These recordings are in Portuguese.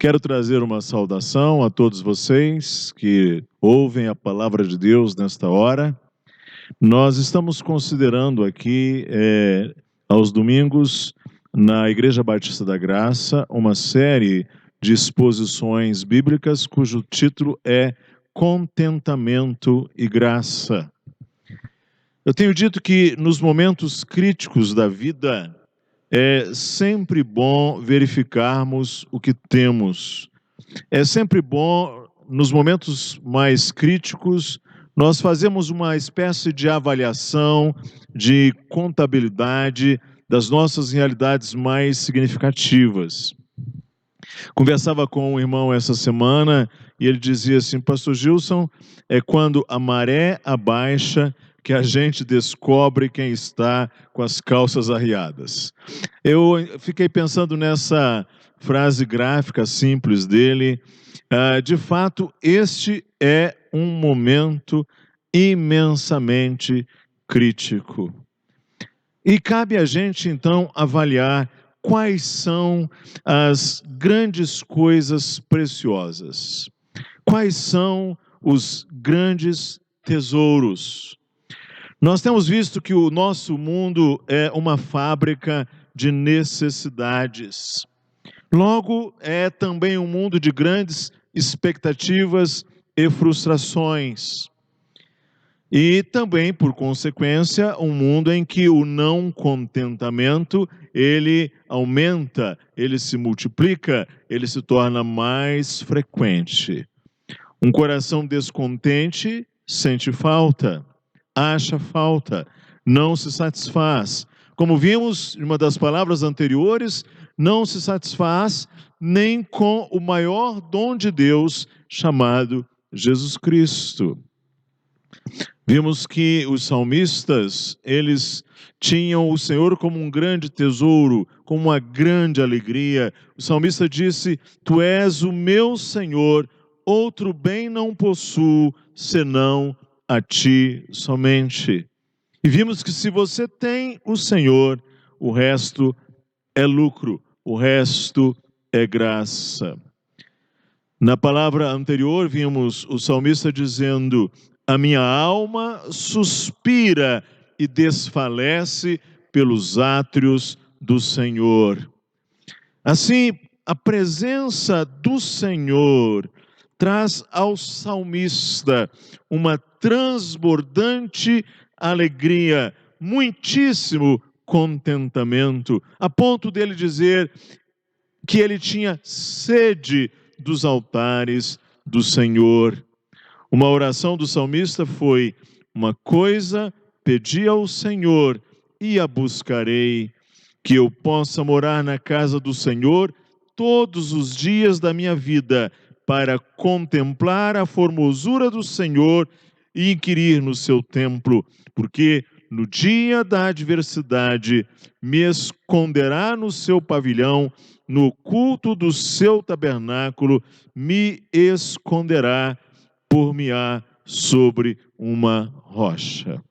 Quero trazer uma saudação a todos vocês que ouvem a palavra de Deus nesta hora. Nós estamos considerando aqui, aos domingos, na Igreja Batista da Graça, uma série de exposições bíblicas cujo título é Contentamento e Graça. Eu tenho dito que nos momentos críticos da vida, é sempre bom verificarmos o que temos. É sempre bom, nos momentos mais críticos, nós fazemos uma espécie de avaliação, de contabilidade das nossas realidades mais significativas. Conversava com um irmão essa semana e ele dizia assim: Pastor Gilson, é quando a maré abaixa que a gente descobre quem está com as calças arriadas. Eu fiquei pensando nessa frase gráfica simples dele. De fato, este é um momento imensamente crítico. E cabe a gente, então, avaliar quais são as grandes coisas preciosas. Quais são os grandes tesouros? Nós temos visto que o nosso mundo é uma fábrica de necessidades. Logo, é também um mundo de grandes expectativas e frustrações. E também, por consequência, um mundo em que o não contentamento, ele aumenta, ele se multiplica, ele se torna mais frequente. Um coração descontente sente falta, acha falta, não se satisfaz. Como vimos em uma das palavras anteriores, não se satisfaz nem com o maior dom de Deus, chamado Jesus Cristo. Vimos que os salmistas, eles tinham o Senhor como um grande tesouro, como uma grande alegria. O salmista disse: Tu és o meu Senhor, outro bem não possuo, senão a ti somente. E vimos que se você tem o Senhor, o resto é lucro, o resto é graça. Na palavra anterior, vimos o salmista dizendo: a minha alma suspira e desfalece pelos átrios do Senhor. Assim, a presença do Senhor traz ao salmista uma transbordante alegria, muitíssimo contentamento, a ponto dele dizer que ele tinha sede dos altares do Senhor. Uma oração do salmista foi: uma coisa pedi ao Senhor e a buscarei, que eu possa morar na casa do Senhor todos os dias da minha vida, para contemplar a formosura do Senhor e inquirir no seu templo, porque no dia da adversidade me esconderá no seu pavilhão, no culto do seu tabernáculo me esconderá, por-me-á sobre uma rocha.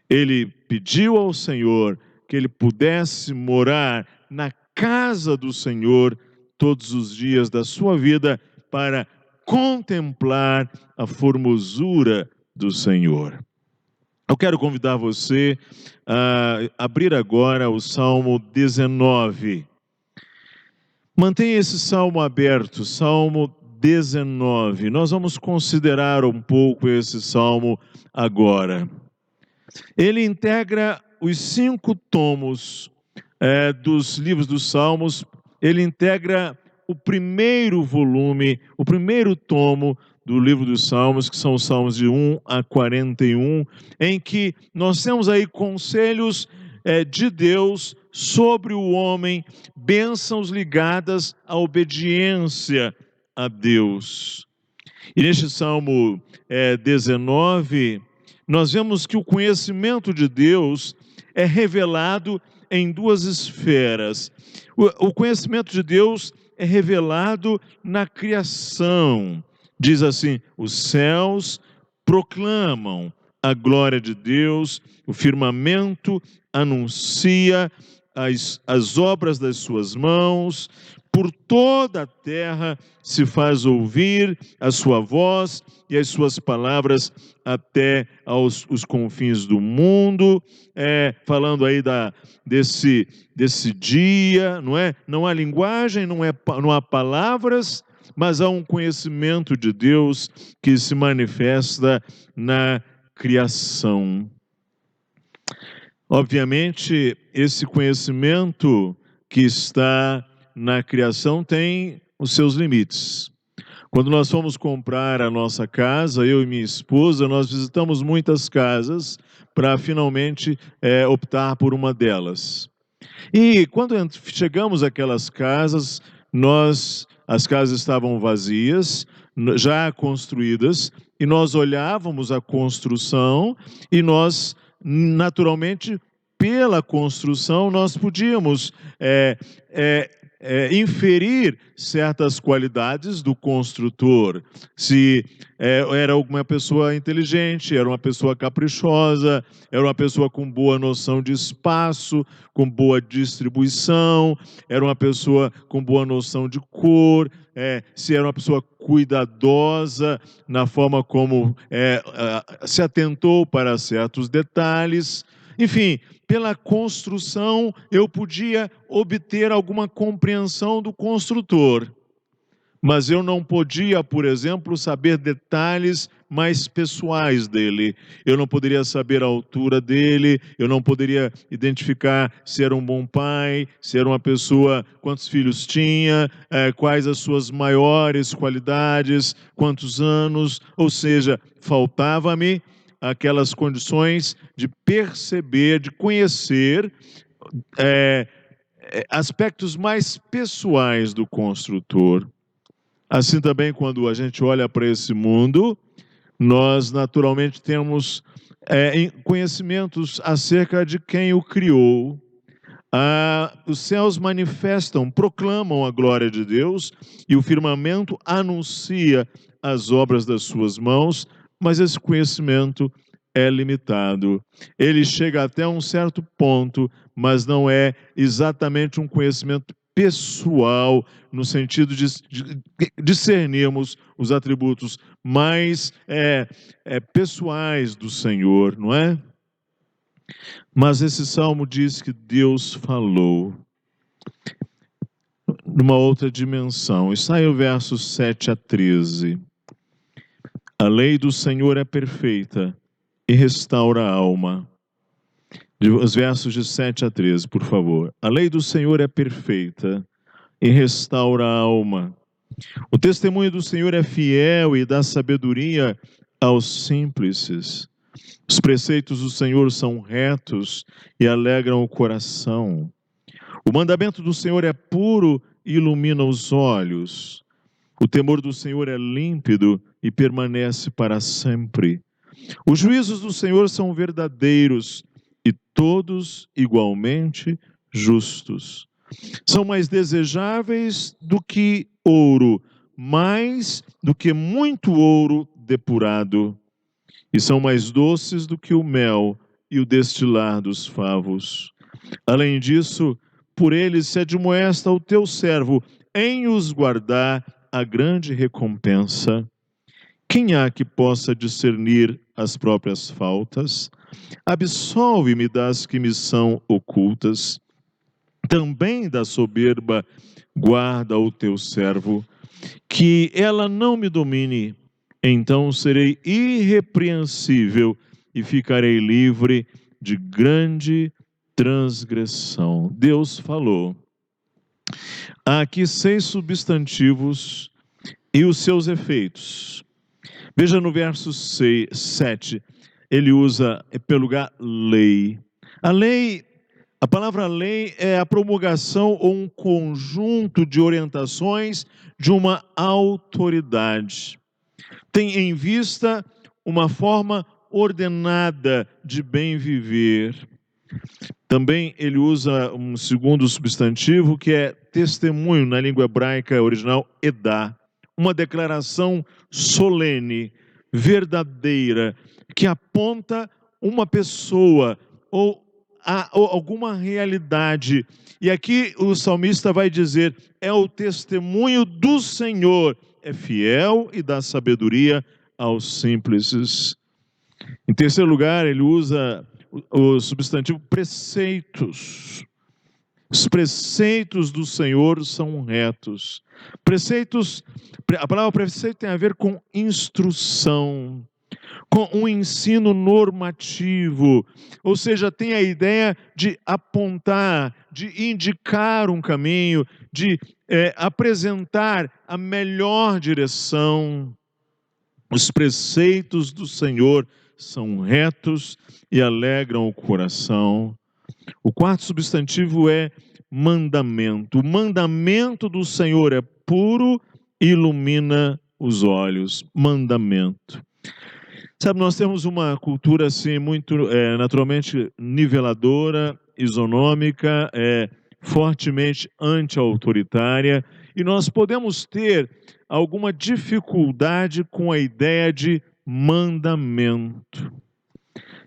Ele pediu ao Senhor que ele pudesse morar na casa do Senhor todos os dias da sua vida para contemplar a formosura do Senhor. Eu quero convidar você a abrir agora o Salmo 19. Mantenha esse salmo aberto, Salmo 19. Nós vamos considerar um pouco esse salmo agora. Ele integra os 5 tomos dos livros dos Salmos. Ele integra o primeiro volume, o primeiro tomo do livro dos Salmos, que são os Salmos de 1 a 41, em que nós temos aí conselhos de Deus sobre o homem, bênçãos ligadas à obediência a Deus. E neste Salmo 19, nós vemos que o conhecimento de Deus é revelado em 2 esferas. O conhecimento de Deus é revelado na criação. Diz assim: os céus proclamam a glória de Deus, o firmamento anuncia as obras das suas mãos, Por toda a terra se faz ouvir a sua voz e as suas palavras até os confins do mundo. Falando aí desse dia, não é? Não há linguagem, não há palavras, mas há um conhecimento de Deus que se manifesta na criação. Obviamente, esse conhecimento que está na criação tem os seus limites. Quando nós fomos comprar a nossa casa, eu e minha esposa, nós visitamos muitas casas para finalmente optar por uma delas. E quando chegamos àquelas casas, as casas estavam vazias, já construídas, e nós olhávamos a construção e nós, naturalmente, pela construção, nós podíamos inferir certas qualidades do construtor. Se era alguma pessoa inteligente, era uma pessoa caprichosa, era uma pessoa com boa noção de espaço, com boa distribuição, era uma pessoa com boa noção de cor, se era uma pessoa cuidadosa na forma como se atentou para certos detalhes. Enfim, pela construção eu podia obter alguma compreensão do construtor, mas eu não podia, por exemplo, saber detalhes mais pessoais dele. Eu não poderia saber a altura dele, eu não poderia identificar se era um bom pai, se era uma pessoa, quantos filhos tinha, quais as suas maiores qualidades, quantos anos, ou seja, faltava-me aquelas condições de perceber, de conhecer aspectos mais pessoais do construtor. Assim também, quando a gente olha para esse mundo, nós naturalmente temos conhecimentos acerca de quem o criou. Os céus manifestam, proclamam a glória de Deus e o firmamento anuncia as obras das suas mãos, mas esse conhecimento é limitado. Ele chega até um certo ponto, mas não é exatamente um conhecimento pessoal, no sentido de discernirmos os atributos mais pessoais do Senhor, não é? Mas esse salmo diz que Deus falou numa outra dimensão. Está aí o versos 7 a 13. A lei do Senhor é perfeita e restaura a alma. Os versos de 7 a 13, por favor. A lei do Senhor é perfeita e restaura a alma. O testemunho do Senhor é fiel e dá sabedoria aos simples. Os preceitos do Senhor são retos e alegram o coração. O mandamento do Senhor é puro e ilumina os olhos. O temor do Senhor é límpido e permanece para sempre. Os juízos do Senhor são verdadeiros e todos igualmente justos. São mais desejáveis do que ouro, mais do que muito ouro depurado. E são mais doces do que o mel e o destilar dos favos. Além disso, por eles se admoesta o teu servo em os guardar a grande recompensa. Quem há que possa discernir as próprias faltas? Absolve-me das que me são ocultas. Também da soberba guarda o teu servo, que ela não me domine. Então serei irrepreensível e ficarei livre de grande transgressão. Deus falou. Há aqui 6 substantivos e os seus efeitos. Veja no verso 7, ele usa, pelo lugar, lei. A palavra lei é a promulgação ou um conjunto de orientações de uma autoridade. Tem em vista uma forma ordenada de bem viver. Também ele usa um segundo substantivo que é testemunho, na língua hebraica original, edá. Uma declaração solene, verdadeira, que aponta uma pessoa ou há alguma realidade. E aqui o salmista vai dizer: é o testemunho do Senhor, é fiel e dá sabedoria aos simples. Em terceiro lugar, ele usa o substantivo preceitos. Os preceitos do Senhor são retos. Preceitos, a palavra preceito tem a ver com instrução, com um ensino normativo, ou seja, tem a ideia de apontar, de indicar um caminho, de apresentar a melhor direção. Os preceitos do Senhor são retos e alegram o coração. O quarto substantivo é mandamento. O mandamento do Senhor é puro e ilumina os olhos. Mandamento. Sabe, nós temos uma cultura assim muito naturalmente niveladora, isonômica, fortemente anti-autoritária, e nós podemos ter alguma dificuldade com a ideia de mandamento.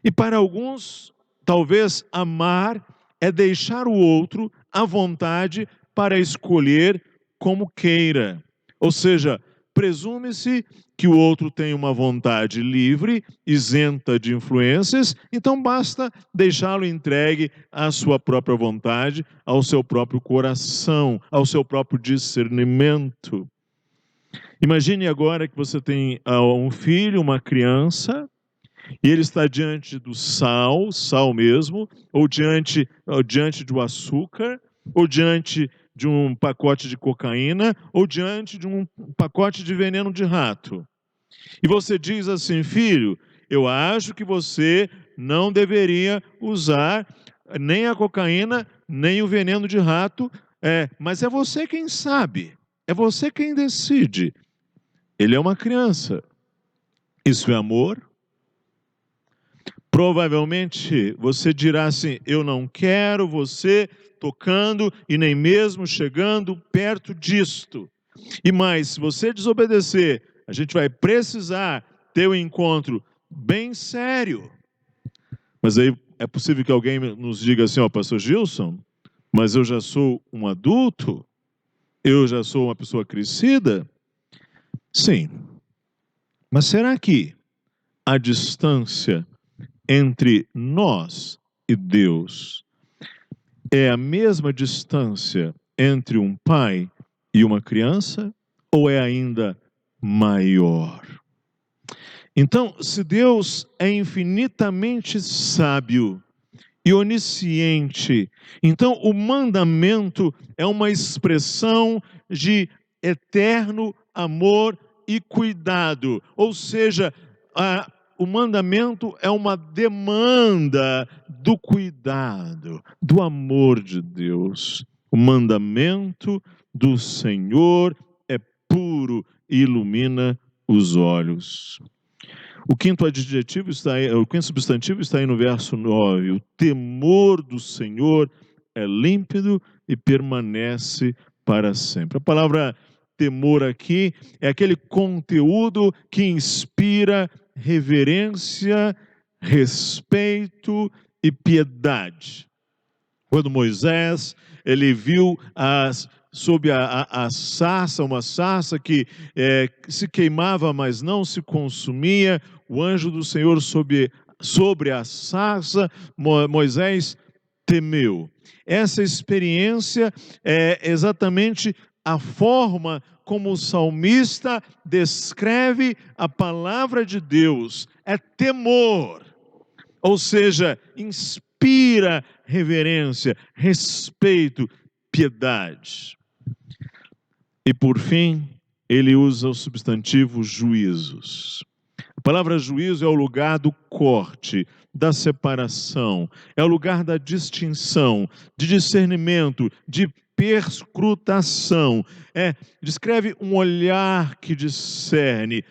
E para alguns, talvez amar é deixar o outro à vontade para escolher como queira. Ou seja, presume-se que o outro tem uma vontade livre, isenta de influências, então basta deixá-lo entregue à sua própria vontade, ao seu próprio coração, ao seu próprio discernimento. Imagine agora que você tem um filho, uma criança, e ele está diante do sal mesmo, ou diante do açúcar, ou diante de um pacote de cocaína, ou diante de um pacote de veneno de rato. E você diz assim: filho, eu acho que você não deveria usar nem a cocaína, nem o veneno de rato, mas é você quem sabe, é você quem decide. Ele é uma criança. Isso é amor? Provavelmente você dirá assim: eu não quero você tocando e nem mesmo chegando perto disto. E mais, se você desobedecer, a gente vai precisar ter um encontro bem sério. Mas aí é possível que alguém nos diga assim: ó, pastor Gilson, mas eu já sou um adulto, eu já sou uma pessoa crescida. Sim, mas será que a distância entre nós e Deus é a mesma distância entre um pai e uma criança, ou é ainda maior? Então, se Deus é infinitamente sábio e onisciente, então o mandamento é uma expressão de eterno amor e cuidado, ou seja, o mandamento é uma demanda do cuidado, do amor de Deus. O mandamento do Senhor é puro e ilumina os olhos. O quinto substantivo está aí no verso 9. O temor do Senhor é límpido e permanece para sempre. A palavra temor aqui é aquele conteúdo que inspira reverência, respeito e piedade. Quando Moisés, ele viu sob a sarça, uma sarça que se queimava, mas não se consumia, o anjo do Senhor sobre a sarça, Moisés temeu. Essa experiência é exatamente a forma como o salmista descreve a palavra de Deus. É temor, ou seja, inspira reverência, respeito, piedade. E por fim, ele usa o substantivo juízos. A palavra juízo é o lugar do corte, da separação, é o lugar da distinção, de discernimento, de perscrutação. Descreve um olhar que discerne,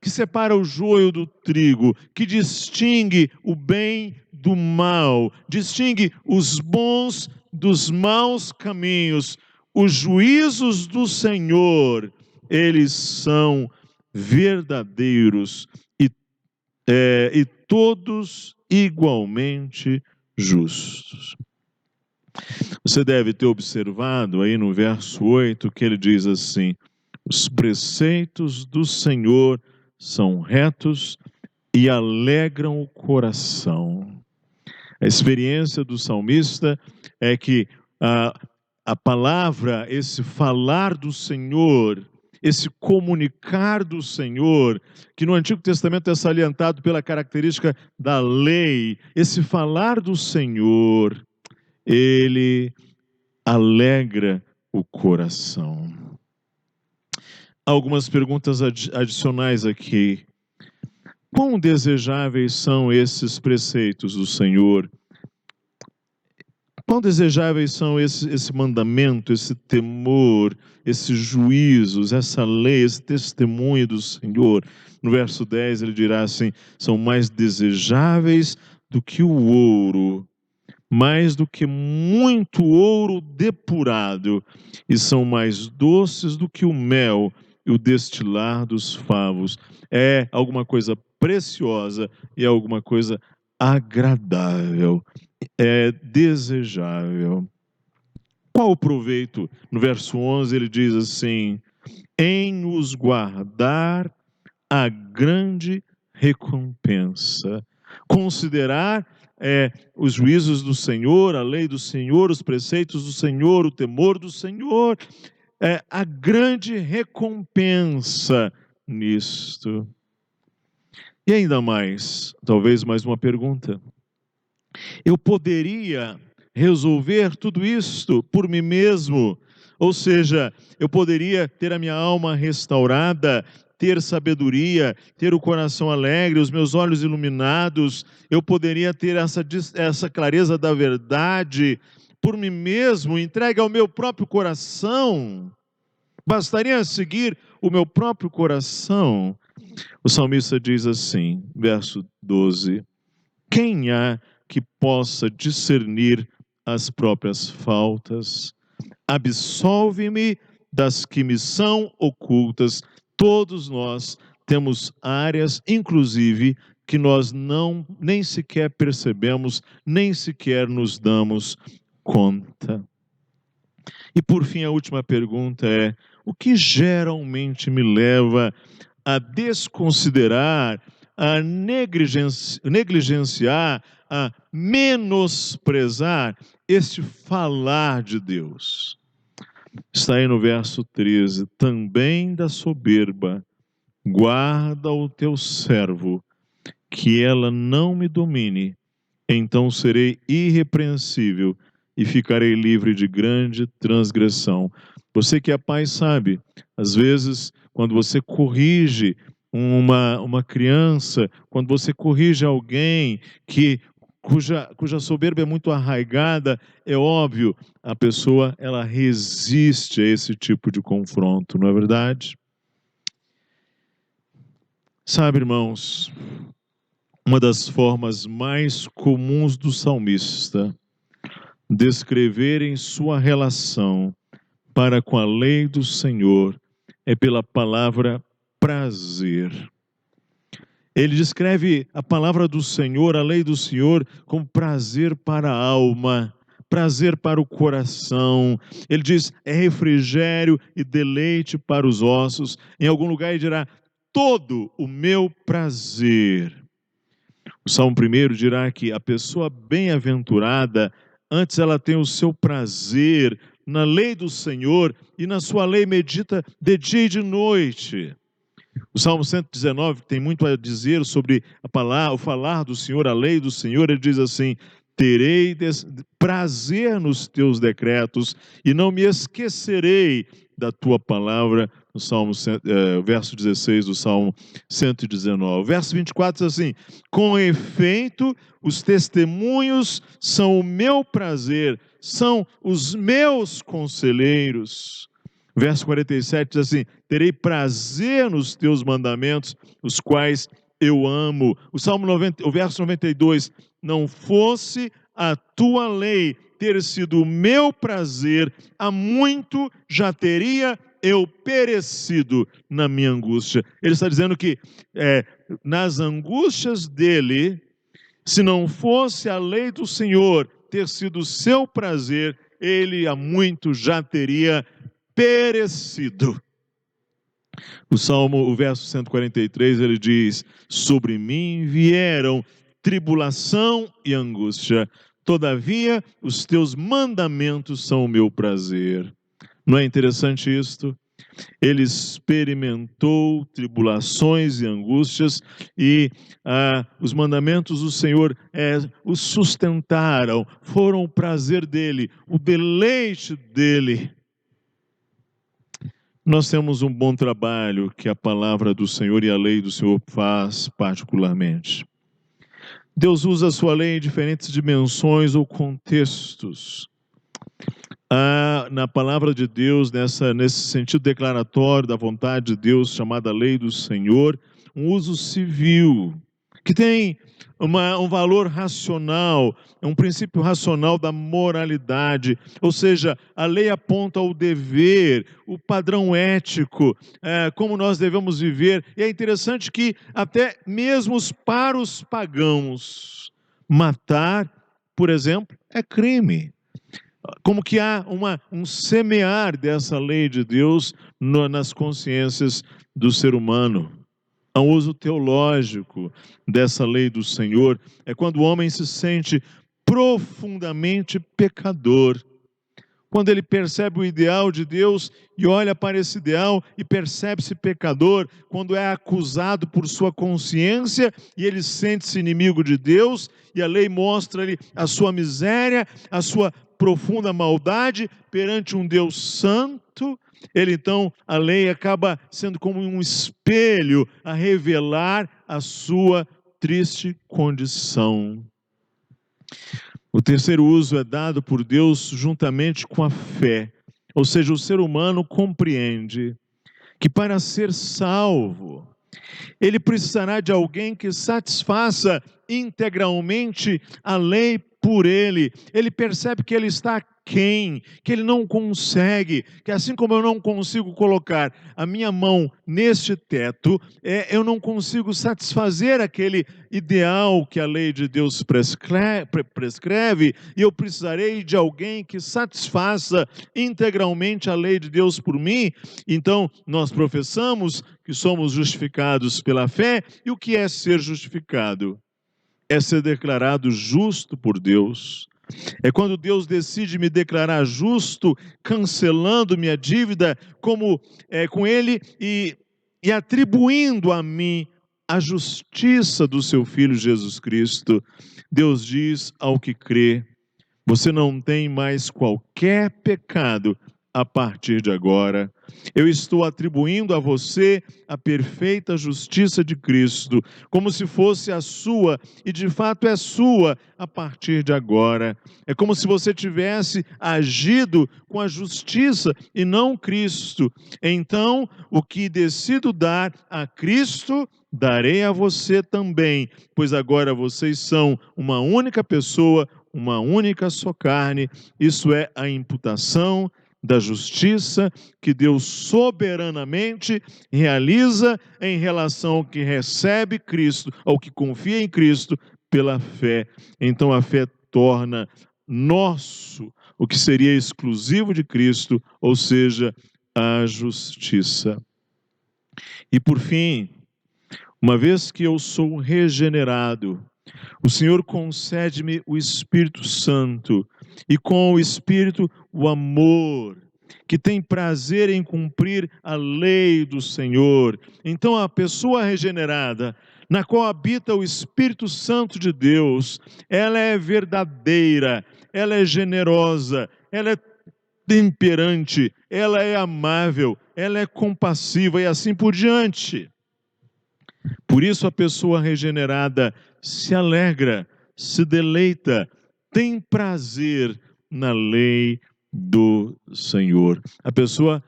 que separa o joio do trigo, que distingue o bem do mal, distingue os bons dos maus caminhos. Os juízos do Senhor, eles são verdadeiros e todos igualmente justos. Você deve ter observado aí no verso 8 que ele diz assim: os preceitos do Senhor são retos e alegram o coração. A experiência do salmista é que a palavra, esse falar do Senhor, esse comunicar do Senhor, que no Antigo Testamento é salientado pela característica da lei, esse falar do Senhor, ele alegra o coração. Algumas perguntas adicionais aqui. Quão desejáveis são esses preceitos do Senhor? Quão desejáveis são esse mandamento, esse temor, esses juízos, essa lei, esse testemunho do Senhor? No verso 10 ele dirá assim: são mais desejáveis do que o ouro, mais do que muito ouro depurado, e são mais doces do que o mel e o destilar dos favos. É alguma coisa preciosa e é alguma coisa agradável, é desejável. Qual o proveito? No verso 11 ele diz assim: em os guardar a grande recompensa. Considerar os juízos do Senhor, a lei do Senhor, os preceitos do Senhor, o temor do Senhor, a grande recompensa nisto. E ainda mais, talvez mais uma pergunta. Eu poderia resolver tudo isto por mim mesmo, ou seja, eu poderia ter a minha alma restaurada, ter sabedoria, ter o coração alegre, os meus olhos iluminados, eu poderia ter essa clareza da verdade por mim mesmo, entregue ao meu próprio coração. Bastaria seguir o meu próprio coração. O salmista diz assim, verso 12: quem há que possa discernir as próprias faltas? Absolve-me das que me são ocultas. Todos nós temos áreas, inclusive, que nós nem sequer percebemos, nem sequer nos damos conta. E por fim, a última pergunta é: o que geralmente me leva a desconsiderar, a negligenciar, a menosprezar este falar de Deus? Está aí no verso 13: também da soberba guarda o teu servo, que ela não me domine, então serei irrepreensível e ficarei livre de grande transgressão. Você que é pai sabe, às vezes, quando você corrige uma criança, quando você corrige alguém cuja soberba é muito arraigada, é óbvio, a pessoa ela resiste a esse tipo de confronto, não é verdade? Sabe, irmãos, uma das formas mais comuns do salmista descreverem sua relação para com a lei do Senhor é pela palavra prazer. Ele descreve a palavra do Senhor, a lei do Senhor, como prazer para a alma, prazer para o coração. Ele diz, é refrigério e deleite para os ossos. Em algum lugar ele dirá, todo o meu prazer. O Salmo 1 dirá que a pessoa bem-aventurada, antes ela tem o seu prazer na lei do Senhor e na sua lei medita de dia e de noite. O Salmo 119 tem muito a dizer sobre o falar do Senhor, a lei do Senhor. Ele diz assim, terei prazer nos teus decretos e não me esquecerei da tua palavra. No Salmo, verso 16 do Salmo 119. Verso 24 diz assim, com efeito, os testemunhos são o meu prazer, são os meus conselheiros. Verso 47 diz assim, terei prazer nos teus mandamentos, os quais eu amo. O verso 92, não fosse a tua lei ter sido o meu prazer, há muito já teria eu perecido na minha angústia. Ele está dizendo que nas angústias dele, Se não fosse a lei do Senhor ter sido seu prazer, ele há muito já teria perecido. O verso 143, ele diz: sobre mim vieram tribulação e angústia, todavia os teus mandamentos são o meu prazer. Não é interessante isto? Ele experimentou tribulações e angústias e os mandamentos do Senhor os sustentaram, foram o prazer dele, o deleite dele. Nós temos um bom trabalho que a palavra do Senhor e a lei do Senhor faz particularmente. Deus usa a sua lei em diferentes dimensões ou contextos. Na palavra de Deus, nesse sentido declaratório da vontade de Deus, chamada lei do Senhor, um uso civil, que tem um valor racional, um princípio racional da moralidade, ou seja, a lei aponta o dever, o padrão ético, como nós devemos viver, e é interessante que até mesmo para os pagãos, matar, por exemplo, é crime. Como que há um semear dessa lei de Deus nas consciências do ser humano. Há um uso teológico dessa lei do Senhor. É quando o homem se sente profundamente pecador. Quando ele percebe o ideal de Deus e olha para esse ideal e percebe-se pecador, quando é acusado por sua consciência e ele sente-se inimigo de Deus, e a lei mostra-lhe a sua miséria, a sua profunda maldade perante um Deus santo, a lei acaba sendo como um espelho a revelar a sua triste condição. O terceiro uso é dado por Deus juntamente com a fé. Ou seja, o ser humano compreende que para ser salvo, ele precisará de alguém que satisfaça integralmente a lei por ele. Ele percebe que ele está aquém, que ele não consegue, que assim como eu não consigo colocar a minha mão neste teto, eu não consigo satisfazer aquele ideal que a lei de Deus prescreve, e eu precisarei de alguém que satisfaça integralmente a lei de Deus por mim. Então, nós professamos que somos justificados pela fé, e o que é ser justificado? É ser declarado justo por Deus. É quando Deus decide me declarar justo, cancelando minha dívida com Ele e atribuindo a mim a justiça do seu Filho Jesus Cristo. Deus diz ao que crê: você não tem mais qualquer pecado a partir de agora. Eu estou atribuindo a você a perfeita justiça de Cristo, como se fosse a sua, e de fato é sua a partir de agora. É como se você tivesse agido com a justiça e não Cristo. Então, o que decido dar a Cristo, darei a você também, pois agora vocês são uma única pessoa, uma única só carne. Isso é a imputação da justiça que Deus soberanamente realiza em relação ao que recebe Cristo, ao que confia em Cristo pela fé. Então a fé torna nosso o que seria exclusivo de Cristo, ou seja, a justiça. E por fim, uma vez que eu sou regenerado, o Senhor concede-me o Espírito Santo, e com o Espírito o amor, que tem prazer em cumprir a lei do Senhor. Então a pessoa regenerada, na qual habita o Espírito Santo de Deus, ela é verdadeira, ela é generosa, ela é temperante, ela é amável, ela é compassiva e assim por diante. Por isso a pessoa regenerada se alegra, se deleita, tem prazer na lei do Senhor. A pessoa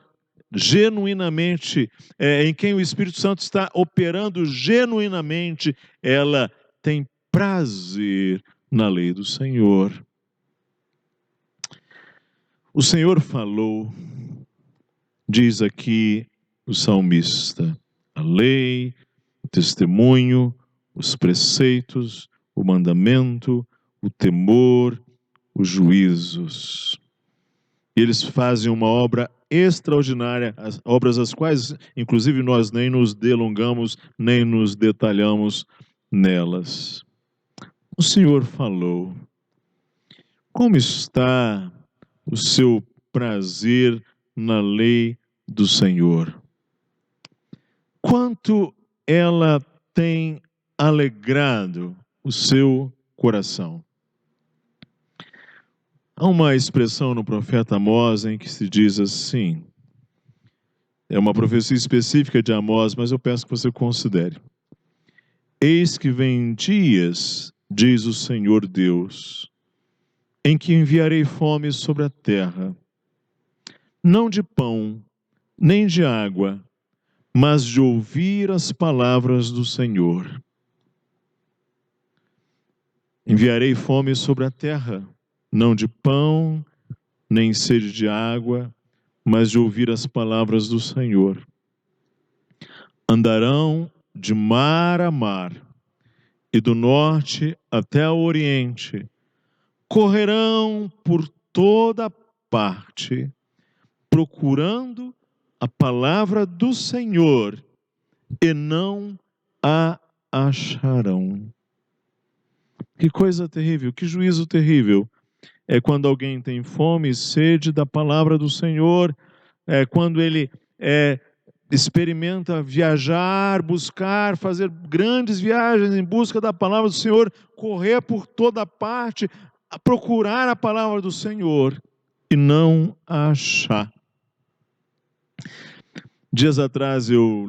genuinamente, em quem o Espírito Santo está operando genuinamente, ela tem prazer na lei do Senhor. O Senhor falou, diz aqui o salmista, a lei, o testemunho, os preceitos, o mandamento, o temor, os juízos. Eles fazem uma obra extraordinária, as obras as quais, inclusive, nós nem nos delongamos, nem nos detalhamos nelas. O Senhor falou. Como está o seu prazer na lei do Senhor? Quanto ela tem alegrado o seu coração? Há uma expressão no profeta Amós em que se diz assim, é uma profecia específica de Amós, mas eu peço que você considere. Eis que vem dias, diz o Senhor Deus, em que enviarei fome sobre a terra, não de pão, nem de água, mas de ouvir as palavras do Senhor. Enviarei fome sobre a terra, não de pão, nem sede de água, mas de ouvir as palavras do Senhor. Andarão de mar a mar, e do norte até o oriente, correrão por toda parte, procurando a palavra do Senhor, e não a acharão. Que coisa terrível, que juízo terrível. É quando alguém tem fome e sede da palavra do Senhor, é quando ele experimenta viajar, buscar, fazer grandes viagens em busca da palavra do Senhor, correr por toda parte, a procurar a palavra do Senhor e não a achar. Dias atrás eu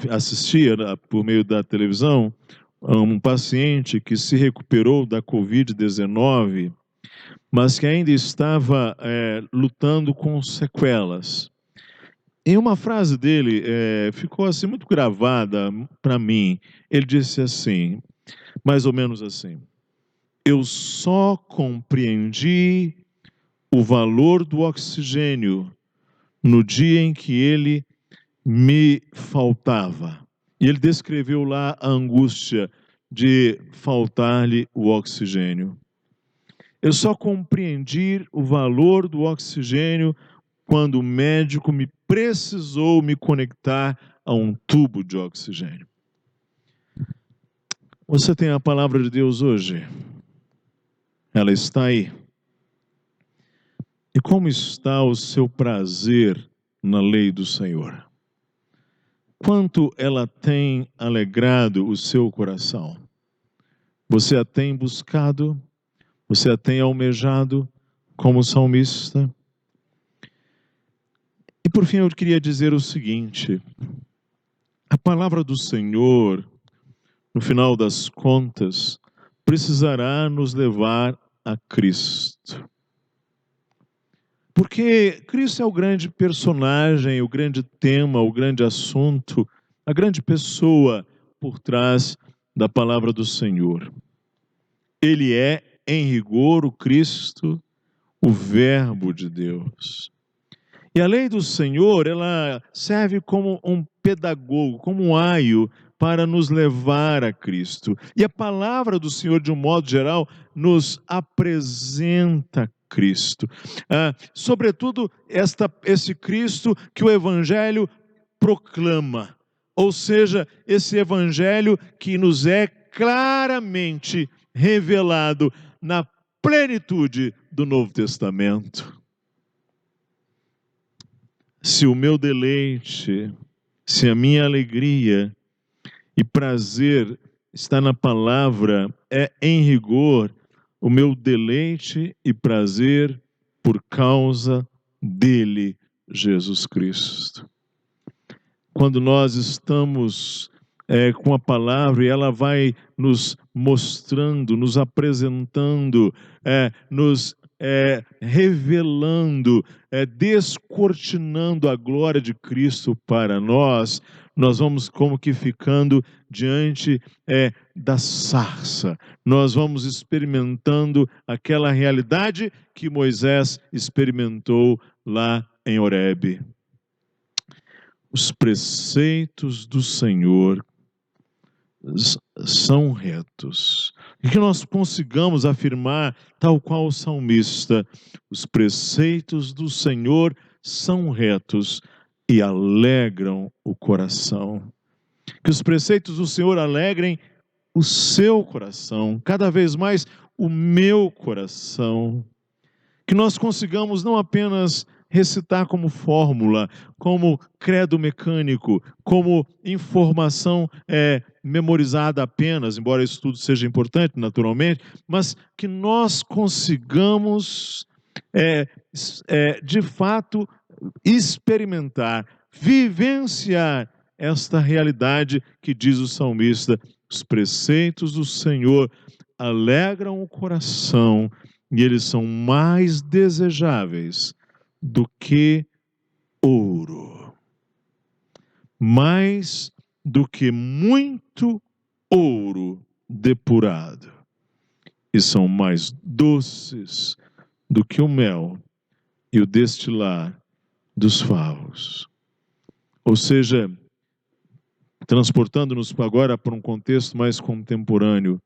assistia por meio da televisão a um paciente que se recuperou da Covid-19, mas que ainda estava lutando com sequelas. E uma frase dele ficou assim muito gravada para mim. Ele disse assim, mais ou menos assim: eu só compreendi o valor do oxigênio no dia em que ele me faltava. E ele descreveu lá a angústia de faltar-lhe o oxigênio. Eu só compreendi o valor do oxigênio quando o médico me precisou me conectar a um tubo de oxigênio. Você tem a palavra de Deus hoje? Ela está aí. E como está o seu prazer na lei do Senhor? Quanto ela tem alegrado o seu coração? Você a tem buscado? Você a tem almejado como salmista? E por fim eu queria dizer o seguinte: a palavra do Senhor, no final das contas, precisará nos levar a Cristo. Porque Cristo é o grande personagem, o grande tema, o grande assunto, a grande pessoa por trás da palavra do Senhor. Ele é, em rigor, o Cristo, o Verbo de Deus. E a lei do Senhor, ela serve como um pedagogo, como um aio para nos levar a Cristo. E a palavra do Senhor, de um modo geral, nos apresenta Cristo. Sobretudo, esse Cristo que o Evangelho proclama. Ou seja, esse Evangelho que nos é claramente revelado na plenitude do Novo Testamento. Se o meu deleite, se a minha alegria e prazer está na palavra, é em rigor o meu deleite e prazer por causa dele, Jesus Cristo. Quando nós estamos com a palavra e ela vai nos mostrando, nos apresentando, nos revelando, descortinando a glória de Cristo para nós, nós vamos como que ficando diante da sarça. Nós vamos experimentando aquela realidade que Moisés experimentou lá em Horebe. Os preceitos do Senhor são retos. E que nós consigamos afirmar, tal qual o salmista, os preceitos do Senhor são retos e alegram o coração. Que os preceitos do Senhor alegrem o seu coração, cada vez mais o meu coração. Que nós consigamos não apenas recitar como fórmula, como credo mecânico, como informação memorizada apenas, embora isso tudo seja importante, naturalmente, mas que nós consigamos, de fato, experimentar, vivenciar esta realidade que diz o salmista: os preceitos do Senhor alegram o coração e eles são mais desejáveis do que ouro, mais do que muito ouro depurado, e são mais doces do que o mel e o destilar dos favos. Ou seja, transportando-nos agora para um contexto mais contemporâneo,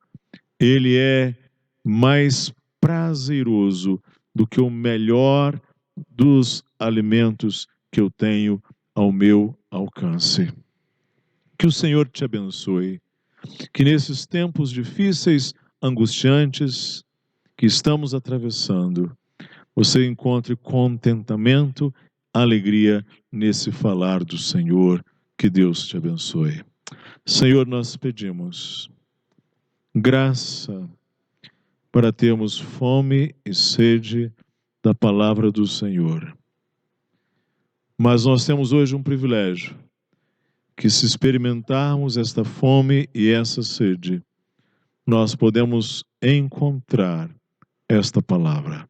ele é mais prazeroso do que o melhor dos alimentos que eu tenho ao meu alcance. Que o Senhor te abençoe. Que nesses tempos difíceis, angustiantes, que estamos atravessando, você encontre contentamento, alegria nesse falar do Senhor. Que Deus te abençoe. Senhor, nós pedimos graça para termos fome e sede da palavra do Senhor. Mas nós temos hoje um privilégio, que se experimentarmos esta fome e essa sede, nós podemos encontrar esta palavra.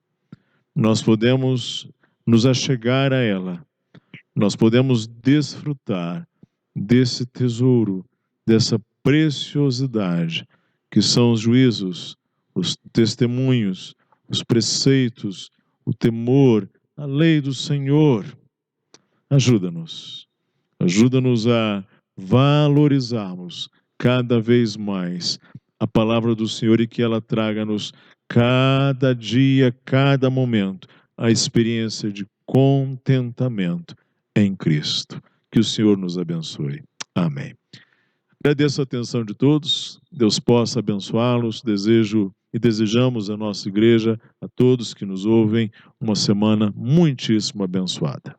Nós podemos nos achegar a ela. Nós podemos desfrutar desse tesouro, dessa preciosidade, que são os juízos, os testemunhos, os preceitos, o temor, a lei do Senhor. Ajuda-nos a valorizarmos cada vez mais a palavra do Senhor e que ela traga-nos cada dia, cada momento, a experiência de contentamento em Cristo. Que o Senhor nos abençoe. Amém. Agradeço a atenção de todos, Deus possa abençoá-los, desejamos à nossa igreja, a todos que nos ouvem, uma semana muitíssimo abençoada.